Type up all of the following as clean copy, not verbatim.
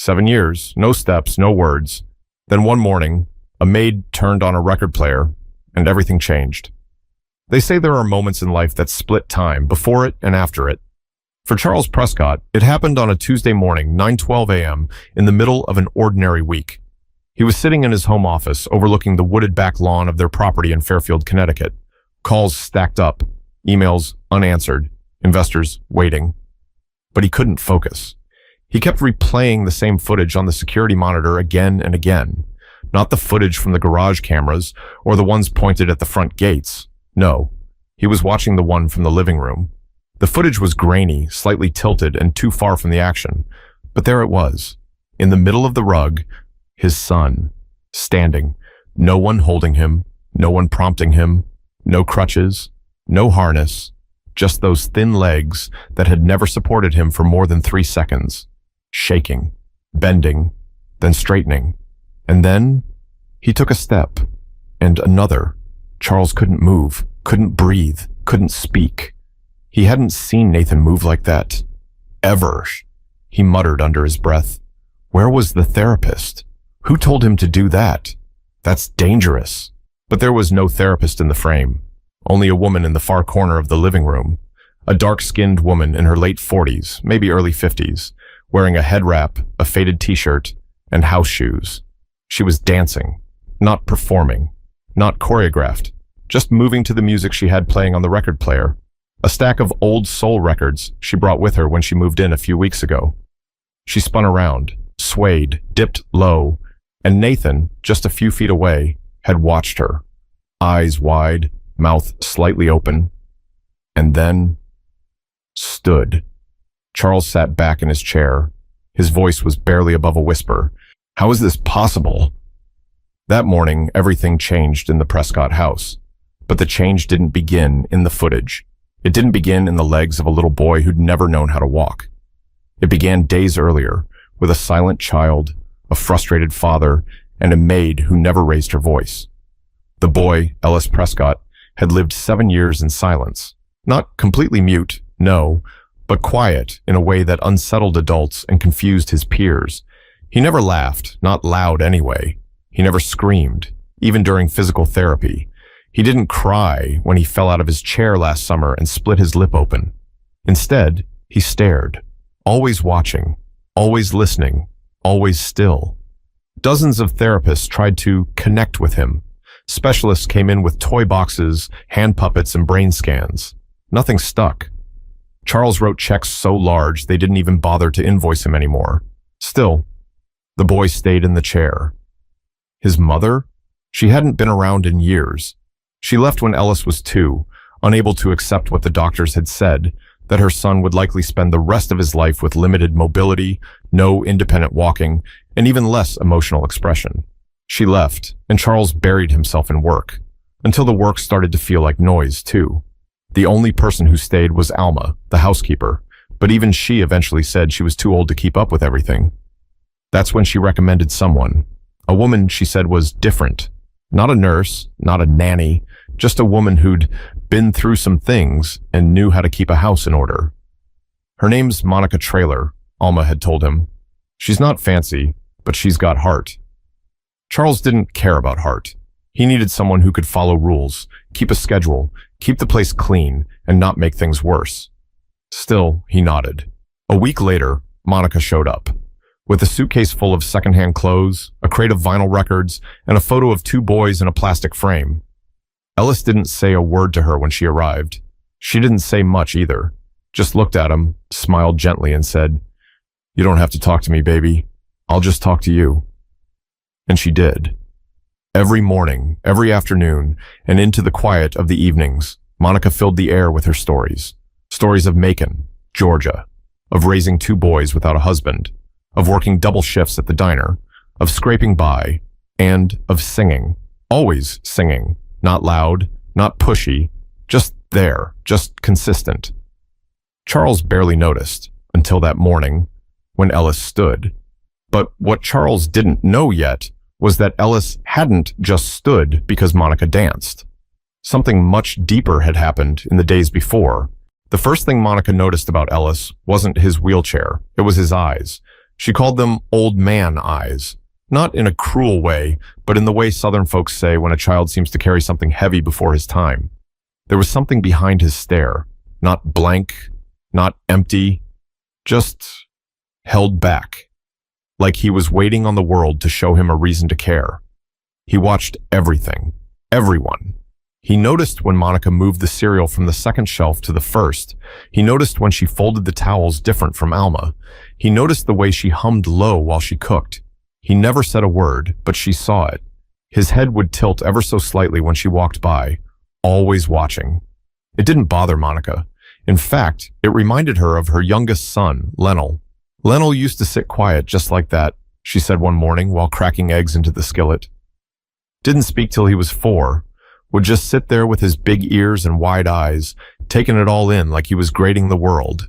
7 years, no steps, no words. Then one morning, a maid turned on a record player, and everything changed. They say there are moments in life that split time, before it and after it. For Charles Prescott, it happened on a Tuesday morning, 9:12 a.m., in the middle of an ordinary week. He was sitting in his home office overlooking the wooded back lawn of their property in Fairfield, Connecticut. Calls stacked up, emails unanswered, investors waiting. But he couldn't focus. He kept replaying the same footage on the security monitor again and again. Not the footage from the garage cameras or the ones pointed at the front gates. No, he was watching the one from the living room. The footage was grainy, slightly tilted, and too far from the action. But there it was, in the middle of the rug, his son, standing, no one holding him, no one prompting him, no crutches, no harness, just those thin legs that had never supported him for more than 3 seconds, shaking, bending, then straightening. And then he took a step, and another. Charles couldn't move, couldn't breathe, couldn't speak. He hadn't seen Nathan move like that. Ever. He muttered under his breath. Where was the therapist? Who told him to do that? That's dangerous. But there was no therapist in the frame. Only a woman in the far corner of the living room. A dark-skinned woman in her late 40s, maybe early 50s, wearing a head wrap, a faded t-shirt, and house shoes. She was dancing, not performing, not choreographed, just moving to the music she had playing on the record player. A stack of old soul records she brought with her when she moved in a few weeks ago. She spun around, swayed, dipped low, and Nathan, just a few feet away, had watched her, eyes wide, mouth slightly open, and then stood. Charles sat back in his chair. His voice was barely above a whisper. How is this possible? That morning, everything changed in the Prescott house. But the change didn't begin in the footage. It didn't begin in the legs of a little boy who'd never known how to walk. It began days earlier, with a silent child, a frustrated father, and a maid who never raised her voice. The boy, Ellis Prescott, had lived 7 years in silence. Not completely mute, no, but quiet in a way that unsettled adults and confused his peers. He never laughed, not loud anyway. He never screamed, even during physical therapy. He didn't cry when he fell out of his chair last summer and split his lip open. Instead, he stared, always watching, always listening, always still. Dozens of therapists tried to connect with him. Specialists came in with toy boxes, hand puppets, and brain scans. Nothing stuck. Charles wrote checks so large they didn't even bother to invoice him anymore. Still, the boy stayed in the chair. His mother? She hadn't been around in years. She left when Ellis was 2, unable to accept what the doctors had said, that her son would likely spend the rest of his life with limited mobility, no independent walking, and even less emotional expression. She left, and Charles buried himself in work, until the work started to feel like noise, too. The only person who stayed was Alma, the housekeeper, but even she eventually said she was too old to keep up with everything. That's when she recommended someone. A woman she said was different. Not a nurse, not a nanny, just a woman who'd been through some things and knew how to keep a house in order. Her name's Monica Traylor, Alma had told him. She's not fancy, but she's got heart. Charles didn't care about heart. He needed someone who could follow rules, keep a schedule, keep the place clean, and not make things worse. Still, he nodded. A week later, Monica showed up. With a suitcase full of secondhand clothes, a crate of vinyl records, and a photo of 2 boys in a plastic frame. Ellis didn't say a word to her when she arrived. She didn't say much either, just looked at him, smiled gently, and said, "You don't have to talk to me, baby. I'll just talk to you." And she did. Every morning, every afternoon, and into the quiet of the evenings, Monica filled the air with her stories. Stories of Macon, Georgia, of raising 2 boys without a husband, of working double shifts at the diner, of scraping by, and of singing. Always singing. Not loud, not pushy, just there, just consistent. Charles barely noticed, until that morning, when Ellis stood. But what Charles didn't know yet was that Ellis hadn't just stood because Monica danced. Something much deeper had happened in the days before. The first thing Monica noticed about Ellis wasn't his wheelchair, it was his eyes. She called them old man eyes, not in a cruel way, but in the way Southern folks say when a child seems to carry something heavy before his time. There was something behind his stare, not blank, not empty, just held back, like he was waiting on the world to show him a reason to care. He watched everything, everyone. He noticed when Monica moved the cereal from the second shelf to the first. He noticed when she folded the towels different from Alma. He noticed the way she hummed low while she cooked. He never said a word, but she saw it. His head would tilt ever so slightly when she walked by, always watching. It didn't bother Monica. In fact, it reminded her of her youngest son, Lennel. Lennel used to sit quiet just like that, she said one morning while cracking eggs into the skillet. Didn't speak till he was 4, would just sit there with his big ears and wide eyes, taking it all in like he was grading the world.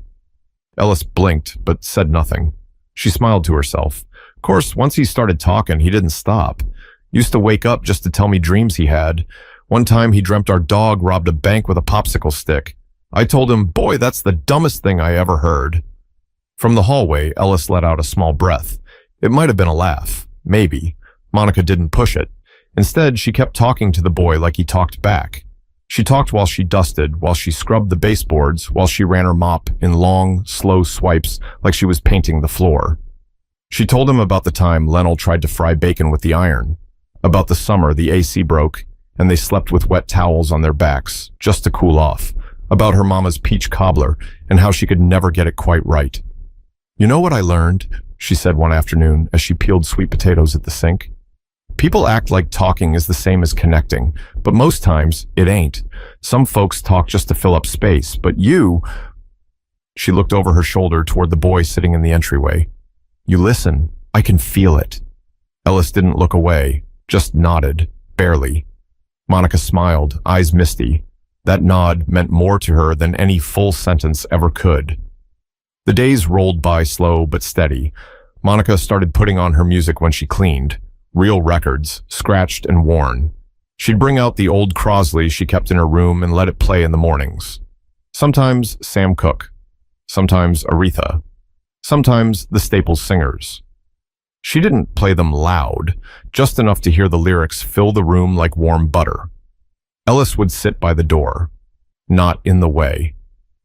Ellis blinked, but said nothing. She smiled to herself. Of course, once he started talking, he didn't stop. Used to wake up just to tell me dreams he had. One time he dreamt our dog robbed a bank with a popsicle stick. I told him, boy, that's the dumbest thing I ever heard. From the hallway, Ellis let out a small breath. It might have been a laugh. Maybe. Monica didn't push it. Instead, she kept talking to the boy like he talked back. She talked while she dusted, while she scrubbed the baseboards, while she ran her mop in long, slow swipes like she was painting the floor. She told him about the time Lennel tried to fry bacon with the iron, about the summer the AC broke and they slept with wet towels on their backs just to cool off, about her mama's peach cobbler and how she could never get it quite right. You know what I learned? She said one afternoon as she peeled sweet potatoes at the sink. People act like talking is the same as connecting, but most times it ain't. Some folks talk just to fill up space, but you... She looked over her shoulder toward the boy sitting in the entryway. You listen. I can feel it. Ellis didn't look away, just nodded, barely. Monica smiled, eyes misty. That nod meant more to her than any full sentence ever could. The days rolled by slow but steady. Monica started putting on her music when she cleaned. Real records, scratched and worn. She'd bring out the old Crosley she kept in her room and let it play in the mornings. Sometimes Sam Cooke. Sometimes Aretha. Sometimes the Staples singers. She didn't play them loud, just enough to hear the lyrics fill the room like warm butter. Ellis would sit by the door, not in the way,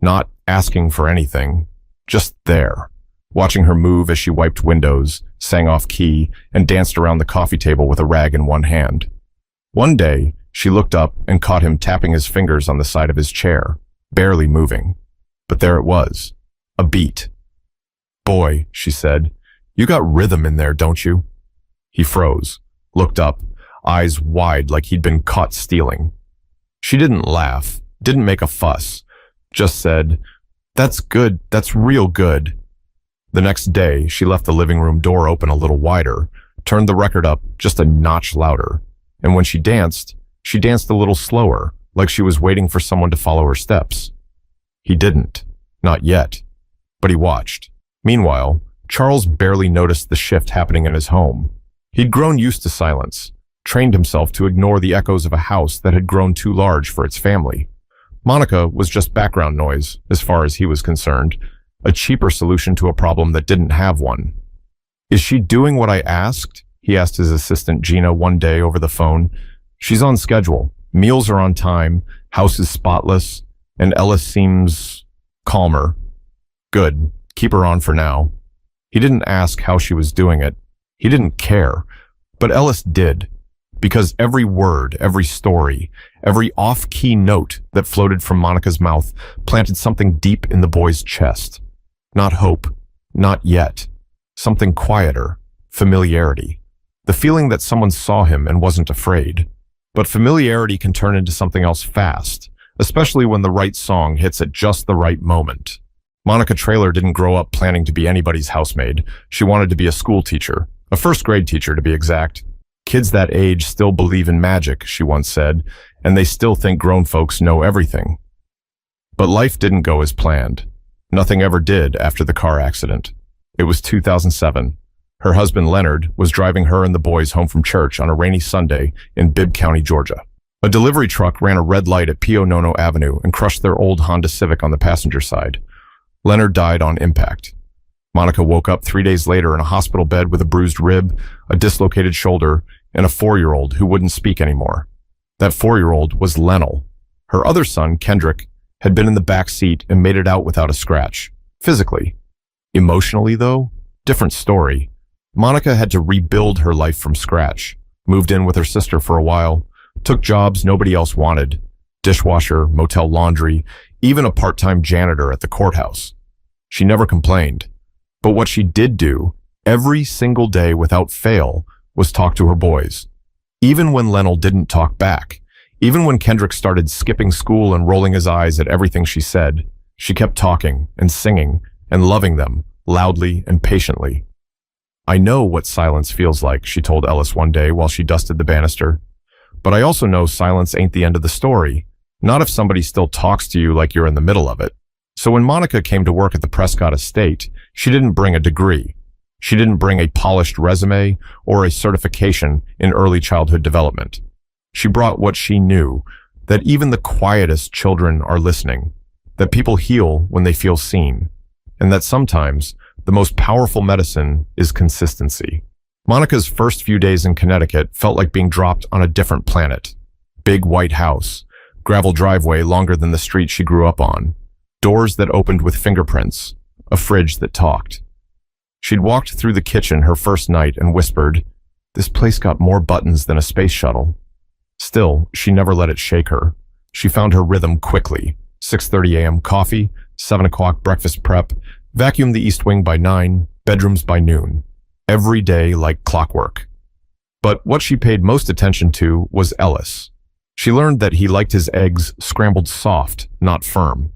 not asking for anything, just there, watching her move as she wiped windows, sang off key, and danced around the coffee table with a rag in one hand. One day, she looked up and caught him tapping his fingers on the side of his chair, barely moving. But there it was, a beat. Boy, she said, you got rhythm in there, don't you? He froze, looked up, eyes wide like he'd been caught stealing. She didn't laugh, didn't make a fuss, just said, that's good, that's real good. The next day, she left the living room door open a little wider, turned the record up just a notch louder, and when she danced a little slower, like she was waiting for someone to follow her steps. He didn't, not yet, but he watched. Meanwhile, Charles barely noticed the shift happening in his home. He'd grown used to silence, trained himself to ignore the echoes of a house that had grown too large for its family. Monica was just background noise, as far as he was concerned, a cheaper solution to a problem that didn't have one. Is she doing what I asked? He asked his assistant Gina one day over the phone. She's on schedule. Meals are on time. House is spotless. And Ellis seems calmer. Good. Keep her on for now. He didn't ask how she was doing it. He didn't care. But Ellis did. Because every word, every story, every off-key note that floated from Monica's mouth planted something deep in the boy's chest. Not hope. Not yet. Something quieter. Familiarity. The feeling that someone saw him and wasn't afraid. But familiarity can turn into something else fast, especially when the right song hits at just the right moment. Monica Traylor didn't grow up planning to be anybody's housemaid. She wanted to be a school teacher, a first-grade teacher to be exact. Kids that age still believe in magic, she once said, and they still think grown folks know everything. But life didn't go as planned. Nothing ever did after the car accident. It was 2007. Her husband, Leonard, was driving her and the boys home from church on a rainy Sunday in Bibb County, Georgia. A delivery truck ran a red light at Pio Nono Avenue and crushed their old Honda Civic on the passenger side. Leonard died on impact. Monica woke up 3 days later in a hospital bed with a bruised rib, a dislocated shoulder, and a 4-year-old who wouldn't speak anymore. That 4-year-old was Lennell. Her other son, Kendrick, had been in the back seat and made it out without a scratch. Physically. Emotionally, though, different story. Monica had to rebuild her life from scratch. Moved in with her sister for a while, took jobs nobody else wanted, dishwasher, motel laundry, even a part-time janitor at the courthouse. She never complained. But what she did do, every single day without fail, was talk to her boys. Even when Lennell didn't talk back, even when Kendrick started skipping school and rolling his eyes at everything she said, she kept talking and singing and loving them, loudly and patiently. "I know what silence feels like," she told Ellis one day while she dusted the banister. "But I also know silence ain't the end of the story. Not if somebody still talks to you like you're in the middle of it." So when Monica came to work at the Prescott estate, she didn't bring a degree. She didn't bring a polished resume or a certification in early childhood development. She brought what she knew, that even the quietest children are listening, that people heal when they feel seen, and that sometimes the most powerful medicine is consistency. Monica's first few days in Connecticut felt like being dropped on a different planet. Big white house, gravel driveway longer than the street she grew up on, doors that opened with fingerprints, a fridge that talked. She'd walked through the kitchen her first night and whispered, "This place got more buttons than a space shuttle." Still, she never let it shake her. She found her rhythm quickly. 6:30 a.m. coffee, 7 o'clock breakfast prep, vacuum the East Wing by 9, bedrooms by noon. Every day like clockwork. But what she paid most attention to was Ellis. She learned that he liked his eggs scrambled soft, not firm.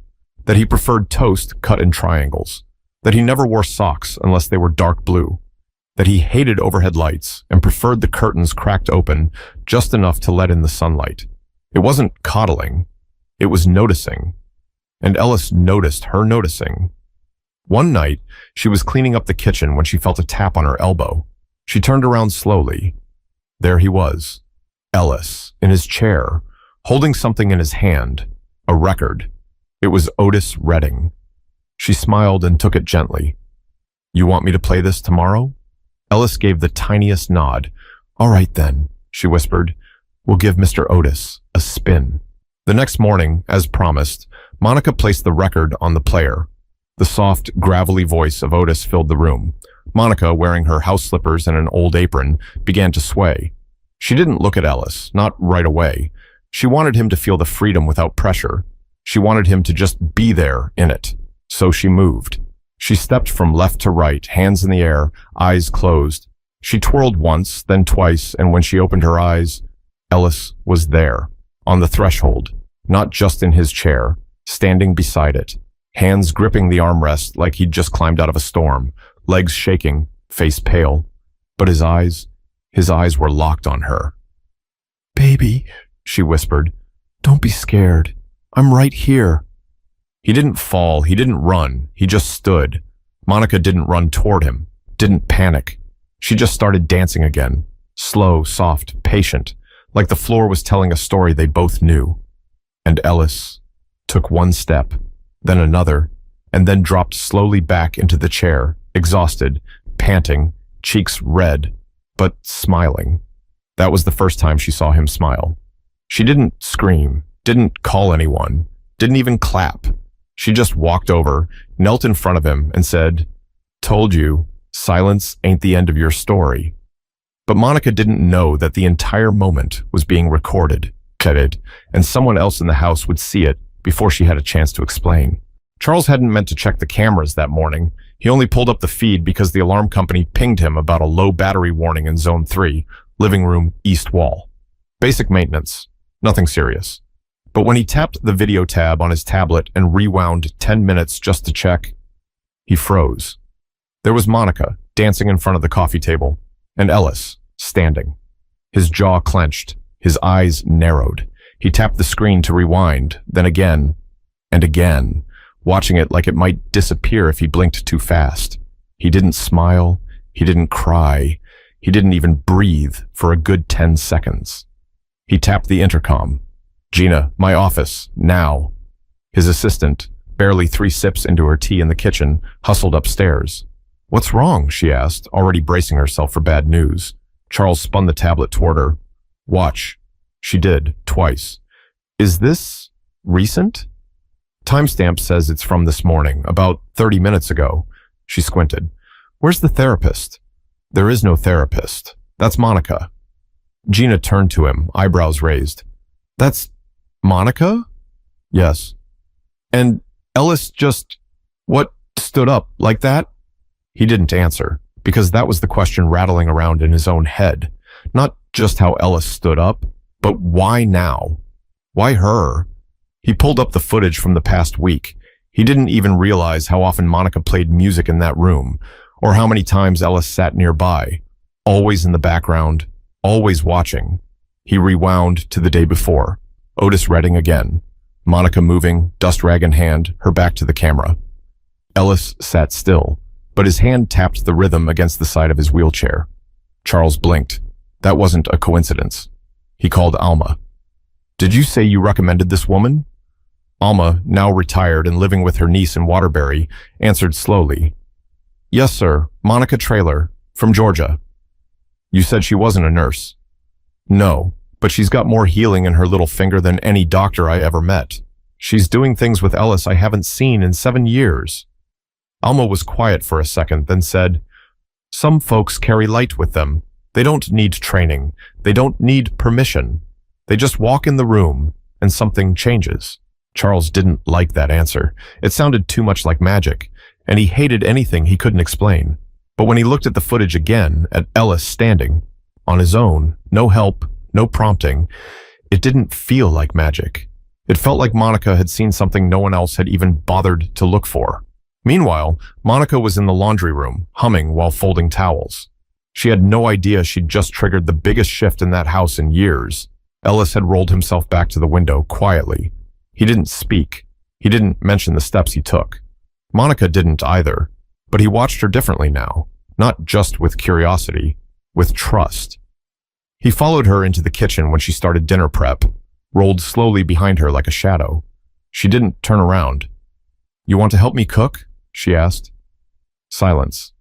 That he preferred toast cut in triangles. That he never wore socks unless they were dark blue. That he hated overhead lights and preferred the curtains cracked open just enough to let in the sunlight. It wasn't coddling. It was noticing. And Ellis noticed her noticing. One night, she was cleaning up the kitchen when she felt a tap on her elbow. She turned around slowly. There he was, Ellis, in his chair, holding something in his hand, a record. It was Otis Redding. She smiled and took it gently. "You want me to play this tomorrow?" Ellis gave the tiniest nod. "All right then," she whispered. "We'll give Mr. Otis a spin." The next morning, as promised, Monica placed the record on the player. The soft, gravelly voice of Otis filled the room. Monica, wearing her house slippers and an old apron, began to sway. She didn't look at Ellis, not right away. She wanted him to feel the freedom without pressure. She wanted him to just be there in it. So she moved. She stepped from left to right, hands in the air, eyes closed. She twirled once, then twice, and when she opened her eyes, Ellis was there, on the threshold, not just in his chair, standing beside it, hands gripping the armrest like he'd just climbed out of a storm, legs shaking, face pale. But his eyes were locked on her. "Baby," she whispered, "don't be scared. I'm right here." He didn't fall, he didn't run, he just stood. Monica didn't run toward him, didn't panic. She just started dancing again, slow, soft, patient, like the floor was telling a story they both knew. And Ellis took one step, then another, and then dropped slowly back into the chair, exhausted, panting, cheeks red, but smiling. That was the first time she saw him smile. She didn't scream, didn't call anyone, didn't even clap. She just walked over, knelt in front of him, and said, "Told you, silence ain't the end of your story." But Monica didn't know that the entire moment was being recorded, and someone else in the house would see it before she had a chance to explain. Charles hadn't meant to check the cameras that morning. He only pulled up the feed because the alarm company pinged him about a low battery warning in Zone 3, living room east wall. Basic maintenance, nothing serious. But when he tapped the video tab on his tablet and rewound 10 minutes just to check, he froze. There was Monica, dancing in front of the coffee table, and Ellis, standing. His jaw clenched, his eyes narrowed. He tapped the screen to rewind, then again, and again, watching it like it might disappear if he blinked too fast. He didn't smile, he didn't cry, he didn't even breathe for a good 10 seconds. He tapped the intercom. "Gina, my office, now." His assistant, barely 3 sips into her tea in the kitchen, hustled upstairs. What's wrong? She asked, already bracing herself for bad news. Charles spun the tablet toward her. Watch. She did, twice. Is this recent? Timestamp says it's from this morning, about 30 minutes ago. She squinted. Where's the therapist? There is no therapist. That's Monica. Gina turned to him, eyebrows raised. That's Monica? Yes. And Ellis just, what, stood up like that? He didn't answer, because that was the question rattling around in his own head. Not just how Ellis stood up, but why now? Why her? He pulled up the footage from the past week. He didn't even realize how often Monica played music in that room, or how many times Ellis sat nearby, always in the background, always watching. He rewound to the day before. Otis Redding again. Monica moving, dust rag in hand, her back to the camera. Ellis sat still, but his hand tapped the rhythm against the side of his wheelchair. Charles blinked. That wasn't a coincidence. He called Alma. Did you say you recommended this woman? Alma, now retired and living with her niece in Waterbury, answered slowly. Yes, sir. Monica Traylor, from Georgia. You said she wasn't a nurse. No, but she's got more healing in her little finger than any doctor I ever met. She's doing things with Ellis I haven't seen in 7 years. Alma was quiet for a second, then said, Some folks carry light with them. They don't need training. They don't need permission. They just walk in the room, and something changes. Charles didn't like that answer. It sounded too much like magic, and he hated anything he couldn't explain. But when he looked at the footage again, at Ellis standing, on his own, no help, no prompting, it didn't feel like magic. It felt like Monica had seen something no one else had even bothered to look for. Meanwhile, Monica was in the laundry room, humming while folding towels. She had no idea she'd just triggered the biggest shift in that house in years. Ellis had rolled himself back to the window quietly. He didn't speak. He didn't mention the steps he took. Monica didn't either, but he watched her differently now, not just with curiosity, with trust. He followed her into the kitchen when she started dinner prep, rolled slowly behind her like a shadow. She didn't turn around. You want to help me cook? She asked. Silence.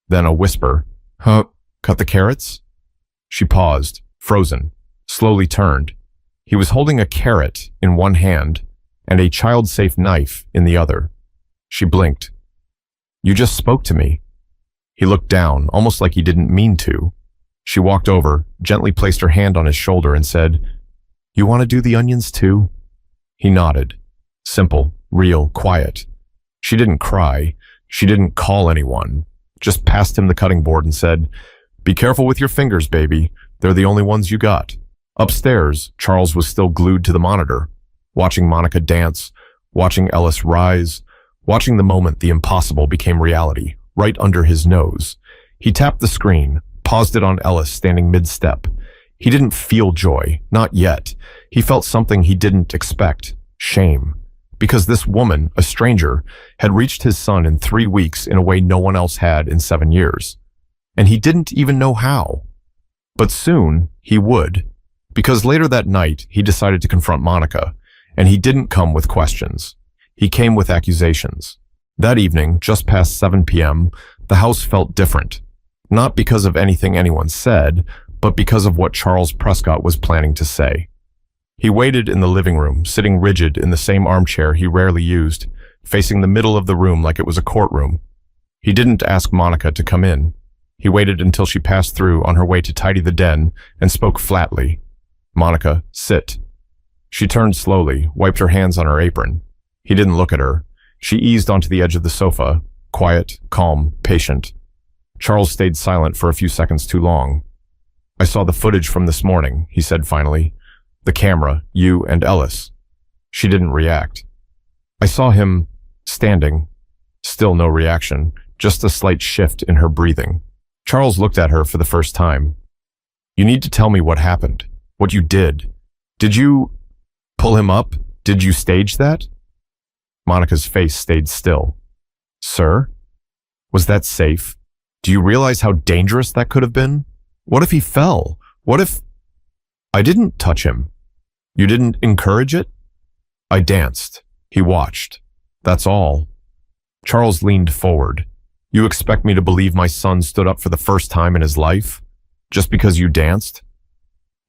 Then a whisper. Cut the carrots? She paused, frozen, slowly turned. He was holding a carrot in one hand and a child-safe knife in the other. She blinked. You just spoke to me. He looked down, almost like he didn't mean to. She walked over, gently placed her hand on his shoulder and said, You want to do the onions too? He nodded. Simple, real, quiet. She didn't cry. She didn't call anyone. Just passed him the cutting board and said, Be careful with your fingers, baby. They're the only ones you got. Upstairs, Charles was still glued to the monitor, watching Monica dance, watching Ellis rise, watching the moment the impossible became reality, right under his nose. He tapped the screen, paused it on Ellis standing mid-step. He didn't feel joy, not yet. He felt something he didn't expect, shame. Because this woman, a stranger, had reached his son in 3 weeks in a way no one else had in 7 years. And he didn't even know how. But soon, he would. Because later that night, he decided to confront Monica, and he didn't come with questions. He came with accusations. That evening, just past 7 p.m., the house felt different. Not because of anything anyone said, but because of what Charles Prescott was planning to say. He waited in the living room, sitting rigid in the same armchair he rarely used, facing the middle of the room like it was a courtroom. He didn't ask Monica to come in. He waited until she passed through on her way to tidy the den and spoke flatly. Monica, sit. She turned slowly, wiped her hands on her apron. He didn't look at her. She eased onto the edge of the sofa, quiet, calm, patient. Charles stayed silent for a few seconds too long. I saw the footage from this morning, he said finally. The camera, you and Ellis. She didn't react. I saw him standing. Still no reaction, just a slight shift in her breathing. Charles looked at her for the first time. You need to tell me what happened, what you did. Did you pull him up? Did you stage that? Monica's face stayed still. Sir? Was that safe? Do you realize how dangerous that could have been? What if he fell? What if... I didn't touch him. You didn't encourage it? I danced. He watched. That's all. Charles leaned forward. You expect me to believe my son stood up for the first time in his life? Just because you danced?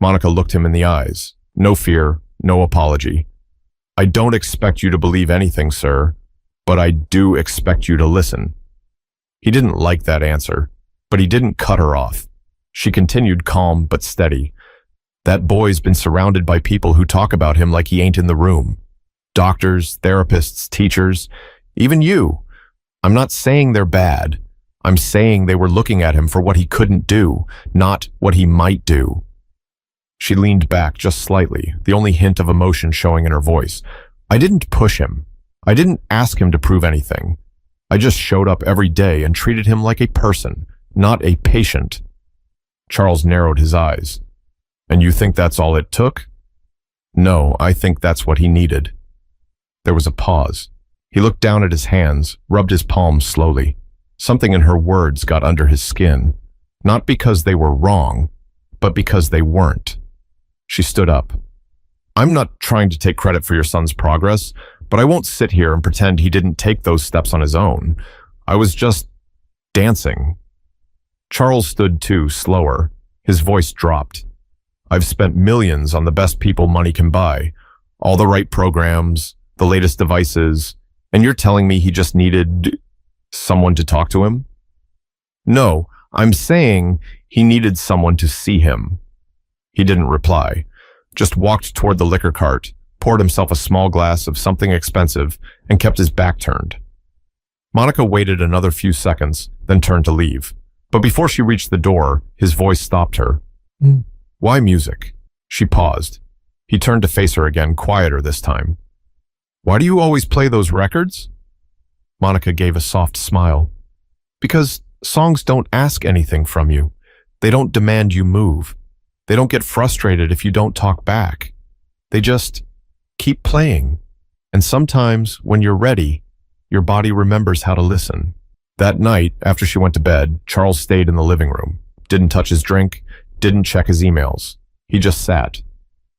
Monica looked him in the eyes. No fear, no apology. I don't expect you to believe anything, sir, but I do expect you to listen. He didn't like that answer, but he didn't cut her off. She continued calm but steady. That boy's been surrounded by people who talk about him like he ain't in the room. Doctors, therapists, teachers, even you. I'm not saying they're bad. I'm saying they were looking at him for what he couldn't do, not what he might do. She leaned back just slightly, the only hint of emotion showing in her voice. I didn't push him. I didn't ask him to prove anything. I just showed up every day and treated him like a person, not a patient. Charles narrowed his eyes. And you think that's all it took? No, I think that's what he needed. There was a pause. He looked down at his hands, rubbed his palms slowly. Something in her words got under his skin, not because they were wrong, but because they weren't. She stood up. I'm not trying to take credit for your son's progress, but I won't sit here and pretend he didn't take those steps on his own. I was just dancing. Charles stood too, slower. His voice dropped. I've spent millions on the best people money can buy, all the right programs, the latest devices, and you're telling me he just needed someone to talk to him? No, I'm saying he needed someone to see him. He didn't reply, just walked toward the liquor cart, poured himself a small glass of something expensive, and kept his back turned. Monica waited another few seconds, then turned to leave. But before she reached the door, his voice stopped her. Why music? She paused. He turned to face her again, quieter this time. Why do you always play those records? Monica gave a soft smile. Because songs don't ask anything from you. They don't demand you move. They don't get frustrated if you don't talk back. They just keep playing. And sometimes, when you're ready, your body remembers how to listen. That night, after she went to bed, Charles stayed in the living room. Didn't touch his drink, didn't check his emails. He just sat.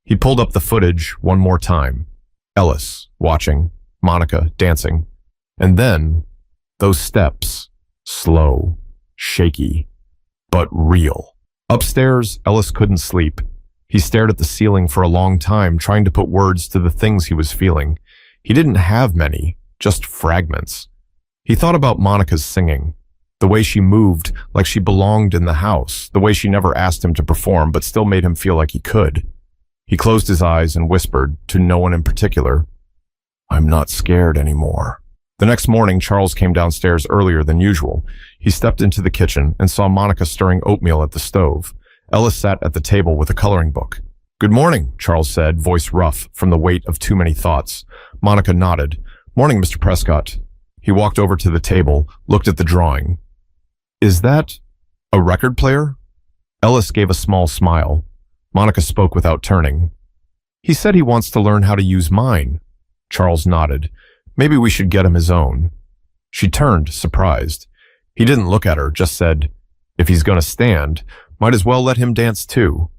He pulled up the footage one more time. Ellis, watching. Monica, dancing. And then, those steps. Slow, shaky, but real. Upstairs, Ellis couldn't sleep. He stared at the ceiling for a long time, trying to put words to the things he was feeling. He didn't have many, just fragments. He thought about Monica's singing, the way she moved like she belonged in the house, the way she never asked him to perform but still made him feel like he could. He closed his eyes and whispered, to no one in particular, I'm not scared anymore. The next morning, Charles came downstairs earlier than usual. He stepped into the kitchen and saw Monica stirring oatmeal at the stove. Ellis sat at the table with a coloring book. Good morning, Charles said, voice rough from the weight of too many thoughts. Monica nodded. Morning, Mr. Prescott. He walked over to the table, looked at the drawing. Is that a record player? Ellis gave a small smile. Monica spoke without turning. He said he wants to learn how to use mine. Charles nodded. Maybe we should get him his own. She turned, surprised. He didn't look at her, just said, if he's going to stand, might as well let him dance too.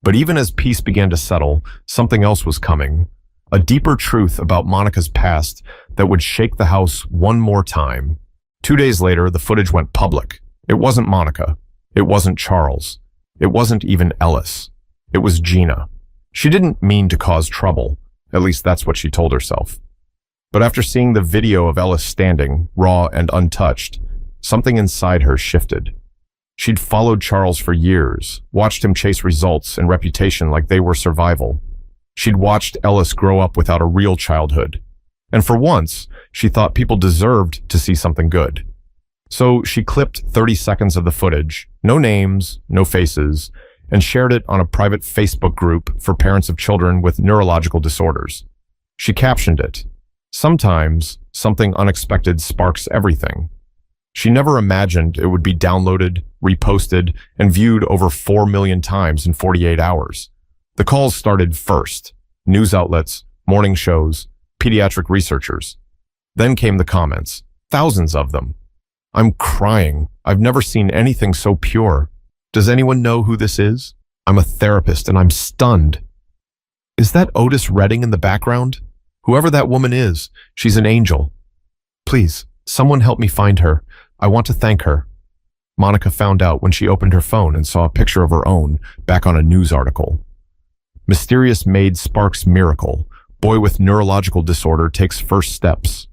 But even as peace began to settle, something else was coming. A deeper truth about Monica's past that would shake the house one more time. 2 days later, the footage went public. It wasn't Monica. It wasn't Charles. It wasn't even Ellis. It was Gina. She didn't mean to cause trouble. At least that's what she told herself. But after seeing the video of Ellis standing, raw and untouched, something inside her shifted. She'd followed Charles for years, watched him chase results and reputation like they were survival. She'd watched Ellis grow up without a real childhood. And for once, she thought people deserved to see something good. So she clipped 30 seconds of the footage, no names, no faces, and shared it on a private Facebook group for parents of children with neurological disorders. She captioned it, Sometimes, something unexpected sparks everything. She never imagined it would be downloaded, reposted, and viewed over 4 million times in 48 hours. The calls started first. News outlets, morning shows, pediatric researchers. Then came the comments, thousands of them. I'm crying. I've never seen anything so pure. Does anyone know who this is? I'm a therapist and I'm stunned. Is that Otis Redding in the background? Whoever that woman is, she's an angel. Please, someone help me find her. I want to thank her. Monica found out when she opened her phone and saw a picture of her own back on a news article. Mysterious maid sparks miracle. Boy with neurological disorder takes first steps.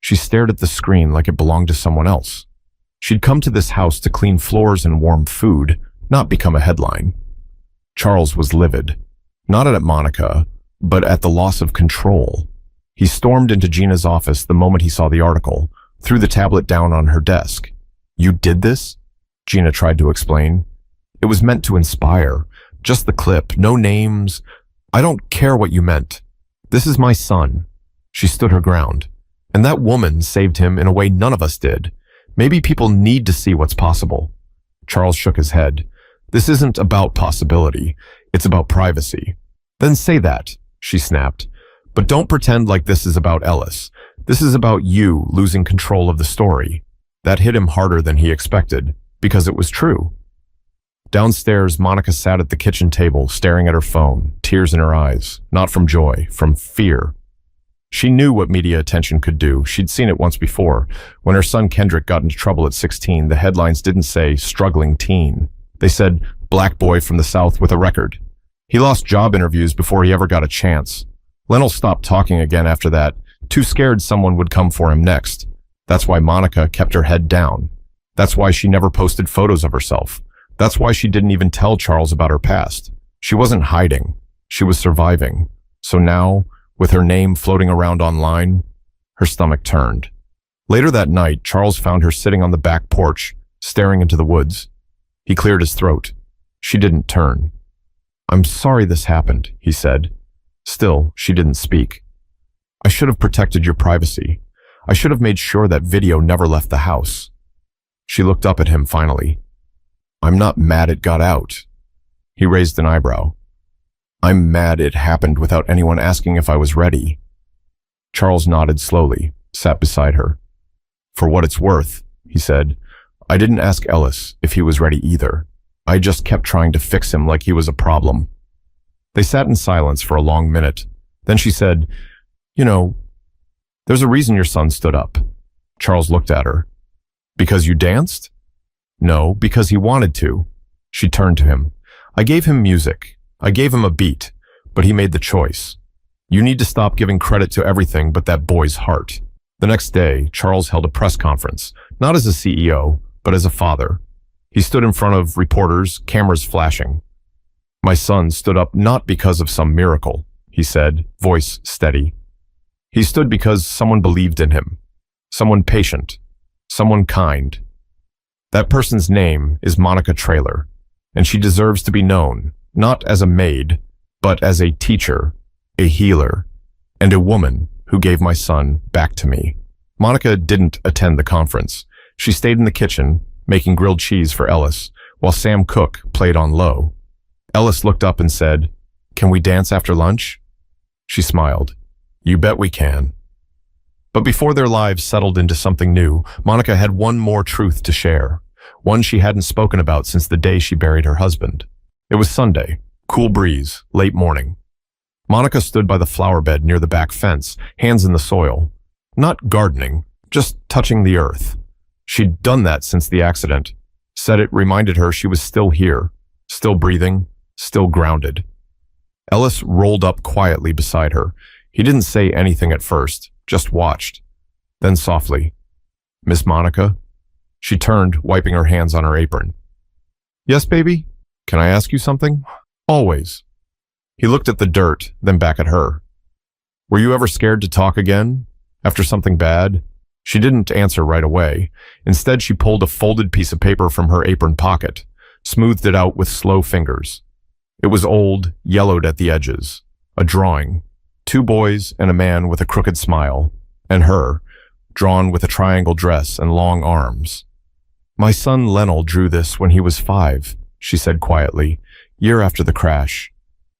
She stared at the screen like it belonged to someone else. She'd come to this house to clean floors and warm food, not become a headline. Charles was livid, not at Monica, but at the loss of control. He stormed into Gina's office the moment he saw the article, threw the tablet down on her desk. You did this? Gina tried to explain. It was meant to inspire. Just the clip, no names. I don't care what you meant. This is my son. She stood her ground. And that woman saved him in a way none of us did. Maybe people need to see what's possible. Charles shook his head. This isn't about possibility. It's about privacy. Then say that, she snapped. But don't pretend like this is about Ellis. This is about you losing control of the story. That hit him harder than he expected, because it was true. Downstairs, Monica sat at the kitchen table, staring at her phone, tears in her eyes, not from joy, from fear. She knew what media attention could do. She'd seen it once before. When her son Kendrick got into trouble at 16, the headlines didn't say struggling teen. They said black boy from the South with a record. He lost job interviews before he ever got a chance. Lennell stopped talking again after that, too scared someone would come for him next. That's why Monica kept her head down. That's why she never posted photos of herself. That's why she didn't even tell Charles about her past. She wasn't hiding. She was surviving. So now, with her name floating around online, her stomach turned. Later that night, Charles found her sitting on the back porch, staring into the woods. He cleared his throat. She didn't turn. I'm sorry this happened, he said. Still, she didn't speak. I should have protected your privacy. I should have made sure that video never left the house. She looked up at him finally. I'm not mad it got out. He raised an eyebrow. I'm mad it happened without anyone asking if I was ready. Charles nodded slowly, sat beside her. For what it's worth, he said, I didn't ask Ellis if he was ready either. I just kept trying to fix him like he was a problem. They sat in silence for a long minute. Then she said, You know, there's a reason your son stood up. Charles looked at her. Because you danced? No, because he wanted to. She turned to him. I gave him music. I gave him a beat, but he made the choice. You need to stop giving credit to everything but that boy's heart. The next day, Charles held a press conference, not as a CEO, but as a father. He stood in front of reporters, cameras flashing. My son stood up not because of some miracle, he said, voice steady. He stood because someone believed in him. Someone patient. Someone kind. That person's name is Monica Traylor, and she deserves to be known, not as a maid, but as a teacher, a healer, and a woman who gave my son back to me. Monica didn't attend the conference. She stayed in the kitchen, making grilled cheese for Ellis, while Sam Cooke played on low. Ellis looked up and said, Can we dance after lunch? She smiled. You bet we can. But before their lives settled into something new, Monica had one more truth to share, one she hadn't spoken about since the day she buried her husband. It was Sunday, cool breeze, late morning. Monica stood by the flower bed near the back fence, hands in the soil. Not gardening, just touching the earth. She'd done that since the accident, said it reminded her she was still here, still breathing, still grounded. Ellis rolled up quietly beside her. He didn't say anything at first, just watched. Then softly, Miss Monica? She turned, wiping her hands on her apron. Yes, baby? Can I ask you something? Always. He looked at the dirt, then back at her. Were you ever scared to talk again? After something bad? She didn't answer right away. Instead, she pulled a folded piece of paper from her apron pocket, smoothed it out with slow fingers. It was old, yellowed at the edges. A drawing. 2 boys and a man with a crooked smile, and her, drawn with a triangle dress and long arms. My son Lennell drew this when he was 5, she said quietly, year after the crash.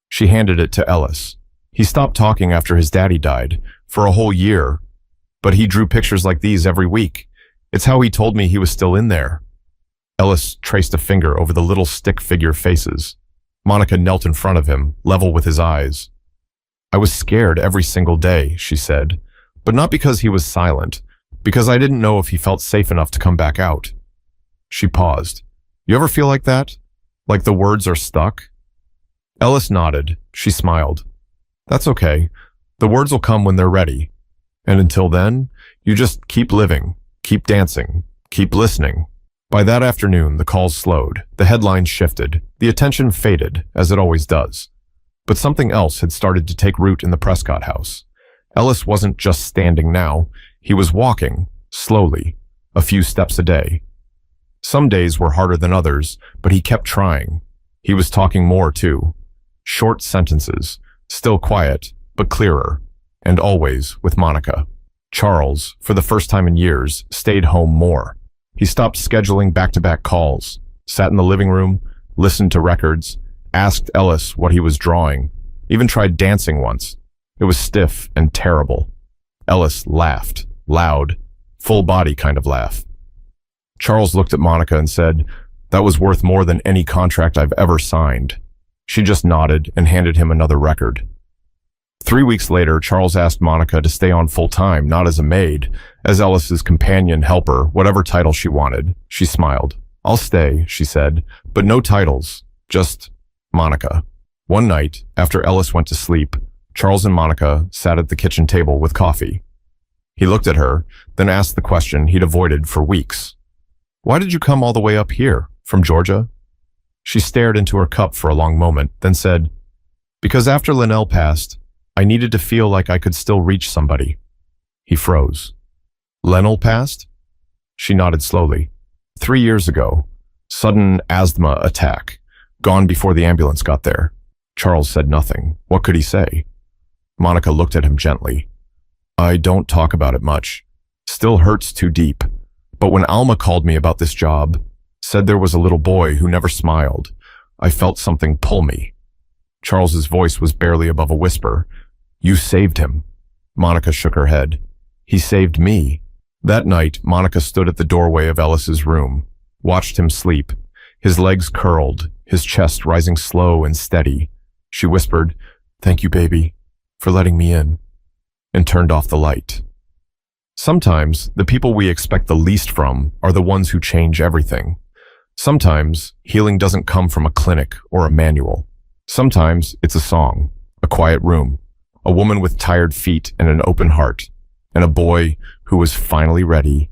She handed it to Ellis. He stopped talking after his daddy died, for a whole year, but he drew pictures like these every week. It's how he told me he was still in there. Ellis traced a finger over the little stick figure faces. Monica knelt in front of him, level with his eyes. I was scared every single day, she said, but not because he was silent, because I didn't know if he felt safe enough to come back out. She paused. You ever feel like that? Like the words are stuck? Ellis nodded. She smiled. That's okay. The words will come when they're ready. And until then, you just keep living, keep dancing, keep listening. By that afternoon, the calls slowed, the headlines shifted, the attention faded, as it always does. But something else had started to take root in the Prescott house. Ellis wasn't just standing now, he was walking, slowly, a few steps a day. Some days were harder than others, but he kept trying. He was talking more, too. Short sentences, still quiet, but clearer, and always with Monica. Charles, for the first time in years, stayed home more. He stopped scheduling back-to-back calls, sat in the living room, listened to records, asked Ellis what he was drawing, even tried dancing once. It was stiff and terrible. Ellis laughed, loud, full-body kind of laugh. Charles looked at Monica and said, "That was worth more than any contract I've ever signed." She just nodded and handed him another record. 3 weeks later, Charles asked Monica to stay on full-time, not as a maid, as Ellis's companion, helper, whatever title she wanted. She smiled. "I'll stay," she said, "but no titles, just Monica." One night, after Ellis went to sleep, Charles and Monica sat at the kitchen table with coffee. He looked at her, then asked the question he'd avoided for weeks. "Why did you come all the way up here, from Georgia?" She stared into her cup for a long moment, then said, "Because after Linnell passed, I needed to feel like I could still reach somebody." He froze. "Linnell passed?" She nodded slowly. 3 years ago. Sudden asthma attack. Gone before the ambulance got there." Charles said nothing. What could he say? Monica looked at him gently. "I don't talk about it much. Still hurts too deep. But when Alma called me about this job, said there was a little boy who never smiled, I felt something pull me." Charles's voice was barely above a whisper. "You saved him." Monica shook her head. "He saved me." That night, Monica stood at the doorway of Ellis's room, watched him sleep, his legs curled, his chest rising slow and steady. She whispered, "Thank you, baby, for letting me in," and turned off the light. Sometimes, the people we expect the least from are the ones who change everything. Sometimes, healing doesn't come from a clinic or a manual. Sometimes, it's a song, a quiet room, a woman with tired feet and an open heart, and a boy who was finally ready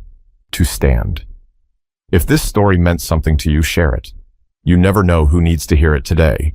to stand. If this story meant something to you, share it. You never know who needs to hear it today.